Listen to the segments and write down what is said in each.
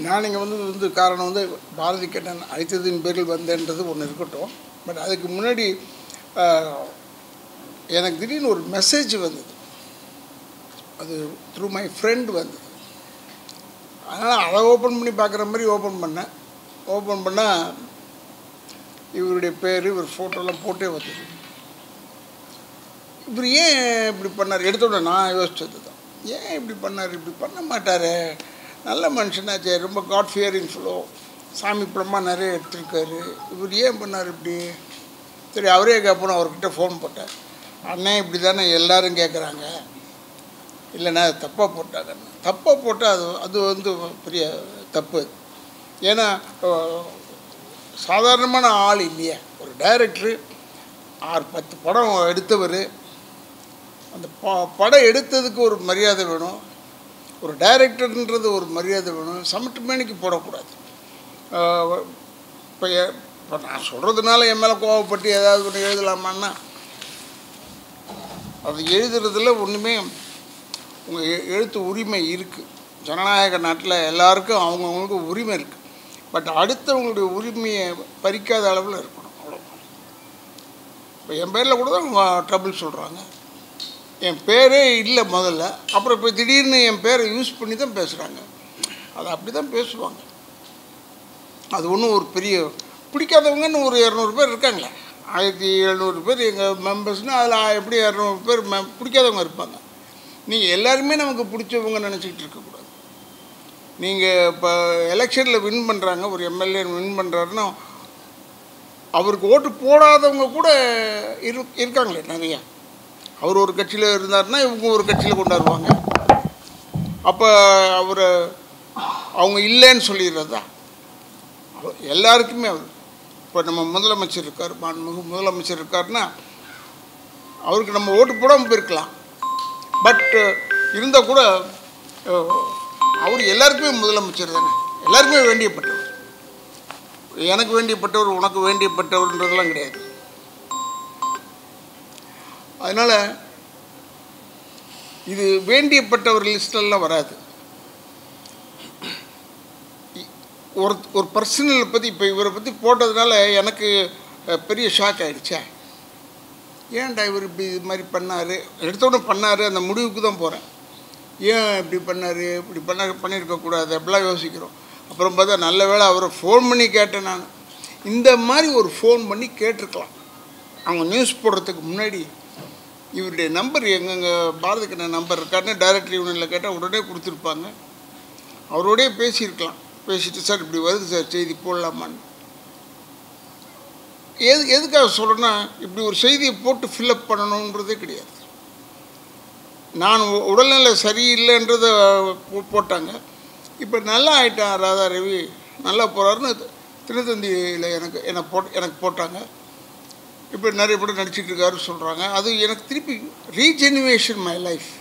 நான் இங்கே வந்து காரணம் வந்து பாரதி கண்ணன் அழைத்ததின் பேரில் வந்தேன்றது ஒன்று இருக்கட்டும். பட் அதுக்கு முன்னாடி எனக்கு திடீர்னு ஒரு மெசேஜ் வந்தது. அது த்ரூ மை ஃப்ரெண்ட் வந்தது. அதனால் அதை ஓப்பன் பண்ணி பார்க்குற மாதிரி ஓப்பன் பண்ணேன். ஓப்பன் பண்ணால் இவருடைய பேர், இவர் ஃபோட்டோலாம் போட்டே வந்தது. இவர் ஏன் இப்படி பண்ணார்? எடுத்தோட நான் யோசித்தது தான், ஏன் இப்படி பண்ணார்? இப்படி பண்ண மாட்டார், நல்ல மனுஷனாச்சே, ரொம்ப காட் ஃபியரிங் ஃபுல்லோ, சாமி படமாக நிறைய எடுத்திருக்காரு, இவர் ஏன் பண்ணார் இப்படி? சரி, அவரே கேட்போம். அவர்கிட்ட ஃபோன் போட்டேன். அண்ணே இப்படி தானே எல்லோரும் கேட்குறாங்க, இல்லைண்ணா அது தப்பாக போட்டாங்கன்னு. தப்பாக போட்டால் அது வந்து பெரிய தப்பு. ஏன்னா சாதாரணமான ஆள் இல்லையா, ஒரு டைரக்டரு 6-10 படம் எடுத்தவர். அந்த படம் எடுத்ததுக்கு ஒரு மரியாதை வேணும், ஒரு டைரக்டர்ன்றது ஒரு மரியாதை வேணும். சமட்டு மேனிக்கு போடக்கூடாது. இப்போ நான் சொல்கிறதுனால என் மேலே கோவப்பட்டு ஏதாவது ஒன்று எழுதலாமான்னா அது எழுதுறதுல ஒன்றுமே உங்கள் எழுத்து உரிமை இருக்குது. ஜனநாயக நாட்டில் எல்லாருக்கும் அவங்கவுங்களுக்கு உரிமை இருக்குது. பட் அடுத்தவங்களுடைய உரிமையை பறிக்காத அளவில் இருக்கணும், அவ்வளோ. இப்போ என் பேரில் கூட தான் அவங்க ட்ரபிள் சொல்கிறாங்க. என் பேரே இல்லை முதல்ல, அப்புறம் இப்போ திடீர்னு என் பேரை யூஸ் பண்ணி தான் பேசுகிறாங்க. அது அப்படி தான் பேசுவாங்க. அது ஒன்றும் ஒரு பெரிய பிடிக்காதவங்கன்னு ஒரு 200 பேர் இருக்காங்களே, 1700 பேர் எங்கள் மெம்பர்ஸ்னால் அதில் எப்படி 200 பேர் பிடிக்காதவங்க இருப்பாங்க. நீங்கள் எல்லாருமே நமக்கு பிடிச்சவங்க நினச்சிக்கிட்டு இருக்கக்கூடாது. நீங்கள் இப்போ எலெக்ஷனில் வின் பண்ணுறாங்க, ஒரு எம்எல்ஏ வின் பண்ணுறாருன்னா அவருக்கு ஓட்டு போடாதவங்க கூட இருக்காங்களே நிறையா. அவர் ஒரு கட்சியில் இருந்தார்னா இவங்க ஒரு கட்சியில் கொண்டாடுவாங்க. அப்போ அவரை அவங்க இல்லைன்னு சொல்லிடுறதா? எல்லாருக்குமே அவர் இப்போ நம்ம முதலமைச்சர் இருக்கார், மாண்புமிகு முதலமைச்சர் இருக்காருன்னா அவருக்கு நம்ம ஓட்டு போடாமல் போயிருக்கலாம். பட் இருந்தால் கூட அவர் எல்லாருக்குமே முதலமைச்சர் தானே, எல்லாருக்குமே வேண்டியப்பட்டவர். எனக்கு வேண்டியப்பட்டவர், உனக்கு வேண்டியப்பட்டவர்ன்றதெல்லாம் கிடையாது. அதனால் இது வேண்டியப்பட்டவர் லிஸ்டெல்லாம் வராது. ஒரு பர்சனலை பற்றி இப்போ இவரை பற்றி போட்டதுனால எனக்கு பெரிய ஷாக் ஆகிடுச்சா, ஏன்டா இவர் இப்படி இது மாதிரி பண்ணார், எடுத்தோடனே பண்ணார், அந்த முடிவுக்கு தான் போகிறேன். ஏன் இப்படி பண்ணார், இப்படி பண்ணியிருக்கக்கூடாது அப்படிலாம் யோசிக்கிறோம். அப்புறம் பார்த்தா நல்ல வேளை அவரை ஃபோன் பண்ணி கேட்டேன். நான் இந்த மாதிரி ஒரு ஃபோன் பண்ணி கேட்டிருக்கலாம். அவங்க நியூஸ் போடுறதுக்கு முன்னாடி இவருடைய நம்பர் எங்கெங்கே பாரதி கண்ணன் நம்பர் இருக்காருன்னு டைரக்டர் யூனியனில் கேட்டால் உடனே கொடுத்துருப்பாங்க. அவரோடய பேசியிருக்கலாம். பேசிட்டு சார் இப்படி வருது சார் செய்தி போடலாமான்னு. எதுக்காக சொல்கிறேன்னா, இப்படி ஒரு செய்தியை போட்டு ஃபில்லப் பண்ணணுன்றதே கிடையாது. நான் உடல்நிலை சரியில்லைன்றதை போட்டாங்க. இப்போ நல்லா ஆகிட்டான் ராதா ரவி, நல்லா போகிறாருன்னு தினத்தந்தியில் எனக்கு போட்டாங்க. இப்போ நிறைய படம் நடிச்சிட்டு இருக்காரு சொல்கிறாங்க. அது எனக்கு திருப்பி ரீஜெனுவேஷன் மை லைஃப்.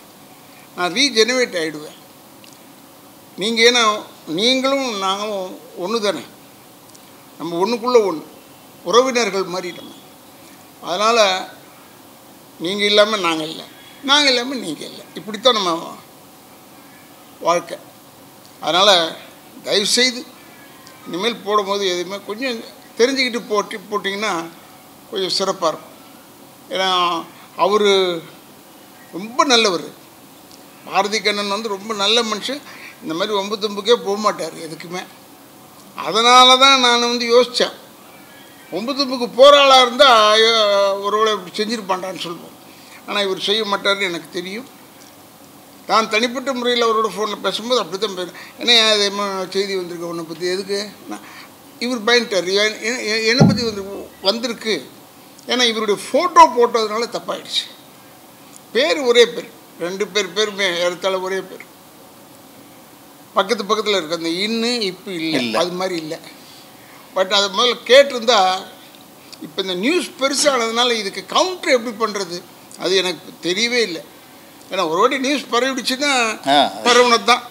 நான் ரீஜெனுவேட் ஆகிடுவேன். நீங்கள் ஏன்னா நீங்களும் நாங்களும் ஒன்று தானே, நம்ம ஒன்றுக்குள்ளே ஒன்று, உறவினர்கள் மாதிரி நம்ம. அதனால் நீங்கள் இல்லாமல் நாங்கள் இல்லை, நாங்கள் இல்லாமல் நீங்கள் இல்லை, இப்படித்தான் நம்ம வாழ்க்கை. அதனால் தயவுசெய்து இனிமேல் போடும்போது எதுவுமே கொஞ்சம் தெரிஞ்சுக்கிட்டு போட்டிங்கன்னா கொஞ்சம் சிறப்பாக இருக்கும். ஏன்னா அவர் ரொம்ப நல்லவர். பாரதி கண்ணன் வந்து ரொம்ப நல்ல மனுஷன். இந்த மாதிரி ஒம்புத்தும்புக்கே போக மாட்டார் எதுக்குமே. அதனால தான் நான் வந்து யோசித்தேன், ஒம்புத்தும்புக்கு போகிற ஆளாக இருந்தால் ஒருவேளை இப்படி செஞ்சுருப்பாண்டான்னு சொல்லுவோம். ஆனால் இவர் செய்ய மாட்டார்னு எனக்கு தெரியும். நான் தனிப்பட்ட முறையில் அவரோட ஃபோனில் பேசும்போது அப்படி தான் பேசுகிறேன். ஏன்னா அதே செய்தி வந்திருக்கு உன்னை பற்றி, எதுக்கு இவர் பயன்ட்டார், என்னை பற்றி வந்திருக்கு. ஏன்னா இவருடைய ஃபோட்டோ போட்டதுனால தப்பாயிடுச்சு. பேர் ஒரே பேர், 2 பேருமே ஏறத்தாழ ஒரே பேர், பக்கத்தில் இருக்குது. அந்த இப்போ இல்லை, அது மாதிரி இல்லை. பட் அதை முதல்ல கேட்டிருந்தா, இப்போ இந்த நியூஸ் பெருசானதுனால இதுக்கு கவுண்டர் எப்படி பண்ணுறது அது எனக்கு தெரியவே இல்லை. ஏன்னா ஒரு வாட்டி நியூஸ் பரவிடுச்சுன்னா பரவுனது தான்.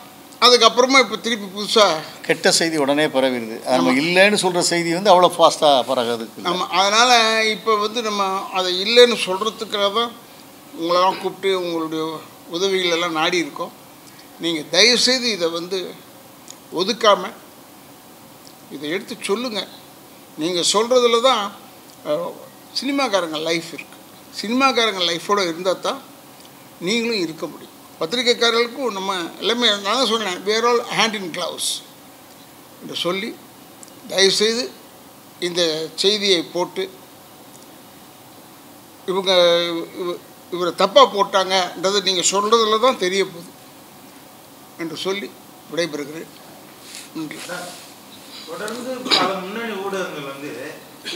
அதுக்கப்புறமா இப்போ திருப்பி புதுசாக கெட்ட செய்தி உடனே பரவிடுது. நம்ம இல்லைன்னு சொல்கிற செய்தி வந்து அவ்வளோ ஃபாஸ்ட்டாக பரவுது. ஆமாம். அதனால் இப்போ வந்து நம்ம அதை இல்லைன்னு சொல்கிறதுக்காக தான் உங்களெல்லாம் கூப்பிட்டு உங்களுடைய உதவிகளெல்லாம் நாடி இருக்கோம். நீங்கள் தயவுசெய்து இதை வந்து ஒதுக்காமல் இதை எடுத்து சொல்லுங்கள். நீங்கள் சொல்கிறதுல தான் சினிமாக்காரங்க லைஃப் இருக்குது. சினிமாக்காரங்க லைஃபோடு இருந்தால் தான் நீங்களும் இருக்க முடியும். பத்திரிகைக்காரர்களுக்கும் நம்ம எல்லாமே நான் தான் சொன்னேன், வேர் ஆல் ஹேண்ட் இன் க்ளவுஸ் என்று சொல்லி தயவுசெய்து இந்த செய்தியை போட்டு இவரை தப்பாக போட்டாங்கன்றது நீங்கள் சொல்கிறதுல தான் தெரிய போகுது என்று சொல்லி விடைபெறுகிறேன். நன்றி. தொடர்ந்து பல முன்னணி ஊடகங்கள் வந்து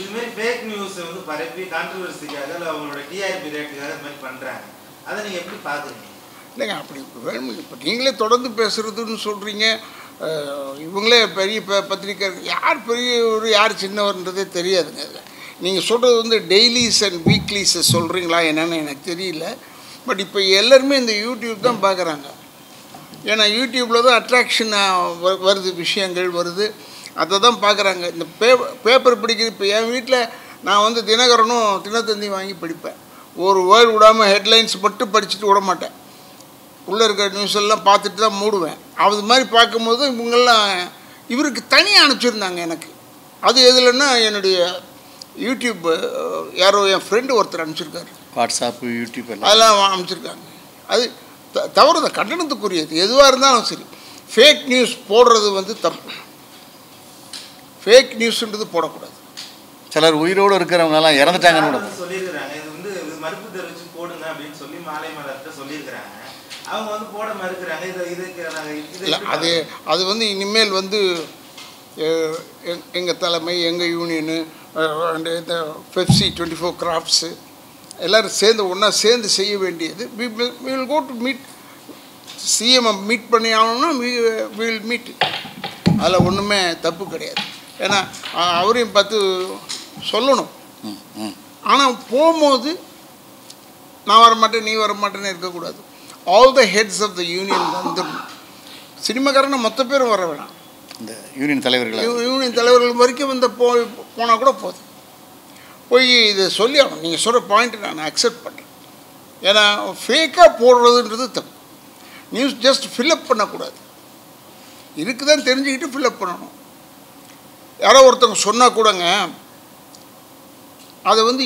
இதுமாரி ஃபேக் நியூஸை வந்து பரப்பி கான்ட்ரவர்சிக்காக இல்லை அவங்களோட டிஆர்பி ரேட்டுக்காக இது மாதிரி பண்ணுறாங்க. அதை நீங்கள் எப்படி பார்க்குறீங்க? இல்லைங்க, அப்படி வேணும். இப்போ நீங்களே தொடர்ந்து பேசுகிறதுன்னு சொல்கிறீங்க. இவங்களே பெரிய பத்திரிக்கை, யார் பெரியவர் யார் சின்னவர்ன்றதே தெரியாதுங்க. அதில் நீங்கள் சொல்கிறது வந்து டெய்லிஸ் அண்ட் வீக்லிஸை சொல்கிறீங்களா என்னென்னு எனக்கு தெரியல. பட் இப்போ எல்லாருமே இந்த யூடியூப் தான் பார்க்குறாங்க. ஏன்னா யூடியூப்பில் தான் அட்ராக்ஷன் வருது, விஷயங்கள் வருது, அதை தான் பார்க்குறாங்க. இந்த பேப்பர் படிக்கிறது இப்போ என் வீட்டில் நான் வந்து தினகரனும் தினத்தந்தி வாங்கி படிப்பேன். ஒரு வேர்டு விடாமல் ஹெட்லைன்ஸ் மட்டும் படிச்சுட்டு விட மாட்டேன். உள்ளே இருக்கிற நியூஸ் எல்லாம் பார்த்துட்டு தான் மூடுவேன். அது மாதிரி பார்க்கும்போது இவங்கெல்லாம் இவருக்கு தனியாக அனுப்பிச்சிருந்தாங்க எனக்கு. அது எதுலன்னா என்னுடைய யூடியூப் யாரோ என் ஃப்ரெண்டு ஒருத்தர் அனுப்பிச்சிருக்காரு. வாட்ஸ்அப்பு, யூடியூப் அதெல்லாம் அனுப்பிச்சிருக்காங்க. அது தவறு தான், கண்டனத்துக்குரியது. எதுவாக இருந்தாலும் சரி, ஃபேக் நியூஸ் போடுறது வந்து தப்பு. ஃபேக் நியூஸ்ன்றது போடக்கூடாது. சிலர் உயிரோடு இருக்கிறவங்கலாம் இறந்துட்டாங்கன்னு சொல்லியிருக்கிறாங்க. இது வந்து மறுப்பு தெரிவித்து போடுங்க அப்படின்னு சொல்லி மாலை மலர்கிட்ட சொல்லியிருக்கிறாங்க. அவங்க வந்து போட மறுக்கிறாங்க. அது வந்து இனிமேல் வந்து எங்கள் தலைமை, எங்கள் யூனியனு, இந்த பெப்சி 24 கிராஃப்ட்ஸு எல்லோரும் சேர்ந்து ஒன்றா சேர்ந்து செய்ய வேண்டியது. We will go to meet CMI meet பண்ணி ஆகணும்னா வில் மீட். அதில் ஒன்றுமே தப்பு கிடையாது. ஏன்னா அவரையும் பார்த்து சொல்லணும். ஆனால் போகும்போது நான் வரமாட்டேன், நீ வரமாட்டேன்னு இருக்கக்கூடாது. All the heads of the union வந்துடணும். சினிமாக்காரனை மொத்த பேரும் வர வேணாம். இந்த யூனியன் தலைவர்கள் வரைக்கும் வந்து போனால் கூட போதும். போய் இதை சொல்லி ஆகணும். நீங்கள் சொல்கிற பாயிண்ட்டு நான் அக்செப்ட் பண்ணுறேன். ஏன்னா ஃபேக்காக போடுறதுன்றது தப்பு. நியூஸ் ஜஸ்ட் ஃபில்அப் பண்ணக்கூடாது. இருக்குதான் தெரிஞ்சுக்கிட்டு ஃபில்அப் பண்ணணும். யாரோ ஒருத்தவங்க சொன்னால் கூடங்க அதை வந்து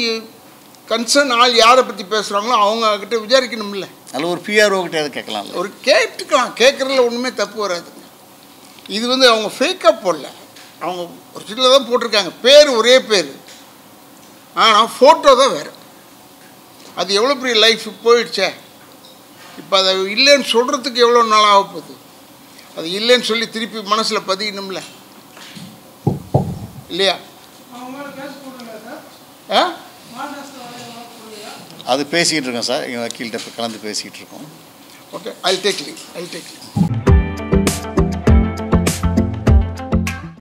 கன்சர்ன் ஆள் யாரை பற்றி பேசுகிறாங்களோ அவங்கக்கிட்ட விசாரிக்கணும்ல. அதில் ஒரு பிஆர்ஓ கிட்டே அதை கேட்கலாம். ஒரு கேட்குறதுல ஒன்றுமே தப்பு வராதுங்க. இது வந்து அவங்க ஃபேக்காக போடல, அவங்க ஒரு சில தான் போட்டிருக்காங்க. பேர் ஒரே பேர், ஆனால் ஃபோட்டோ தான் வேறு. அது எவ்வளோ பெரிய லைஃப் போயிடுச்சே. இப்போ அதை இல்லைன்னு சொல்கிறதுக்கு எவ்வளோ நாள் ஆக போகுது. அது இல்லைன்னு சொல்லி திருப்பி மனசில் பதியணும்ல, இல்லையா? அது பேசிக்கிட்டு இருக்கோம் சார். எங்கள் வக்கீல்கிட்ட கலந்து பேசிக்கிட்டு இருக்கோம். Okay, I take leave.